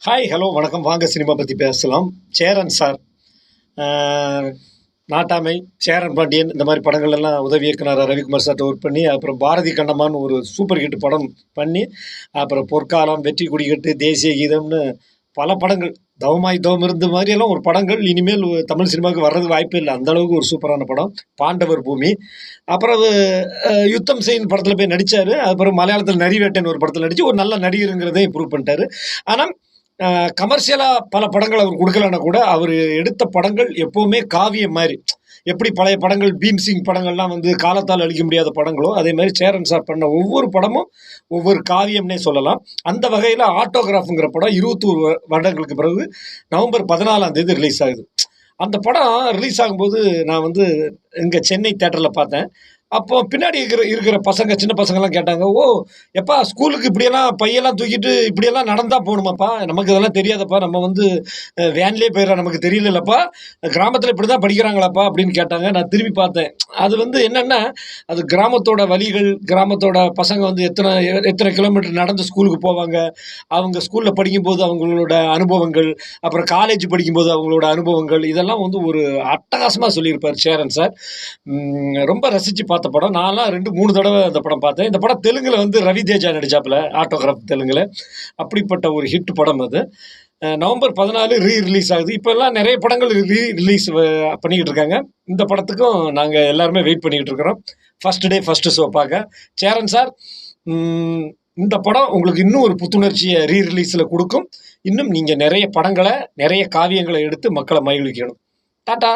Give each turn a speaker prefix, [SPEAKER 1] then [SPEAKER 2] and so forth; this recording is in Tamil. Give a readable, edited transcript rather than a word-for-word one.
[SPEAKER 1] ஹாய் ஹலோ வணக்கம். வாங்க சினிமா பற்றி பேசலாம். சேரன் சார், நாட்டாமை, சேரன் பாண்டியன் இந்த மாதிரி படங்கள் எல்லாம் உதவி இயக்குனர் ரவிக்குமார் சார்ட்ட ஒர்க் பண்ணி, அப்புறம் பாரதி கண்ணம்மான்னு ஒரு சூப்பர் ஹிட் படம் பண்ணி, அப்புறம் பொற்காலம், வெற்றி கொடிக்கட்டு, தேசிய கீதம்னு பல படங்கள், தவமாய் தவம் இருந்து மாதிரியெல்லாம் ஒரு படங்கள் இனிமேல் தமிழ் சினிமாவுக்கு வர்றதுக்கு வாய்ப்பே இல்லை. அந்த அளவுக்கு ஒரு சூப்பரான படம் பாண்டவர் பூமி. அப்புறம் யுத்தம் செய்யும் படத்தில் போய் நடித்தார். அப்புறம் மலையாளத்தில் நரிவேட்டைன்னு ஒரு படத்தில் நடித்து ஒரு நல்ல நடிகருங்கிறதை ப்ரூவ் பண்ணிட்டாரு. ஆனால் கமர்ஷியலாக பல படங்கள் அவர் கொடுக்கலன்னா கூட அவர் எடுத்த படங்கள் எப்போவுமே காவியம் மாதிரி. எப்படி பழைய படங்கள் பீம் சிங் படங்கள்லாம் காலத்தால் அழிக்க முடியாத படங்களோ, அதே மாதிரி சேரன் சார் பண்ண ஒவ்வொரு படமும் ஒவ்வொரு காவியம்னே சொல்லலாம். அந்த வகையில் ஆட்டோகிராஃபுங்கிற படம் 21 வருடங்களுக்கு பிறகு நவம்பர் 14ஆம் தேதி ரிலீஸ் ஆகுது. அந்த படம் ரிலீஸ் ஆகும்போது நான் இங்கே சென்னை தேட்டரில் பார்த்தேன். அப்போ பின்னாடி இருக்கிற பசங்க, சின்ன பசங்கள்லாம் கேட்டாங்க, ஓ எப்பா ஸ்கூலுக்கு இப்படியெல்லாம் பையெல்லாம் தூக்கிட்டு இப்படியெல்லாம் நடந்தா போகணுமாப்பா, நமக்கு இதெல்லாம் தெரியாதப்பா, நம்ம வேன்லேயே போயிடறோம், நமக்கு தெரியலப்பா, கிராமத்தில் இப்படி தான் படிக்கிறாங்களாப்பா அப்படின்னு கேட்டாங்க. நான் திரும்பி பார்த்தேன். அது என்னென்னா, அது கிராமத்தோட வழிகள், கிராமத்தோட பசங்க எத்தனை எத்தனை கிலோமீட்டர் நடந்து ஸ்கூலுக்கு போவாங்க, அவங்க ஸ்கூலில் படிக்கும்போது அவங்களோட அனுபவங்கள், அப்புறம் காலேஜ் படிக்கும்போது அவங்களோட அனுபவங்கள், இதெல்லாம் ஒரு அட்டகாசமாக சொல்லியிருப்பார் சேரன் சார். ரொம்ப ரசித்து பார்த்த படம். நான்லாம் 2-3 தடவை அந்த படம் பார்த்தேன். இந்த படம் தெலுங்கில் ரவி தேஜா நடிச்சாப்புல, ஆட்டோகிராஃப் தெலுங்கில். அப்படிப்பட்ட ஒரு ஹிட் படம் அது. நவம்பர் 14 ரிலீஸ் ஆகுது. இப்போல்லாம் நிறைய படங்கள் ரிலீஸ் பண்ணிக்கிட்டு இருக்காங்க. இந்த படத்துக்கும் நாங்கள் எல்லாருமே வெயிட் பண்ணிக்கிட்டு இருக்கிறோம். ஃபர்ஸ்ட் டே ஃபர்ஸ்ட் ஷோ பார்க்க. சேரன் சார், இந்த படம் உங்களுக்கு இன்னும் ஒரு புத்துணர்ச்சியை ரிலீஸில் கொடுக்கும். இன்னும் நீங்கள் நிறைய படங்களை, நிறைய காவியங்களை எடுத்து மக்களை மகிழ்விக்கணும். டாட்டா.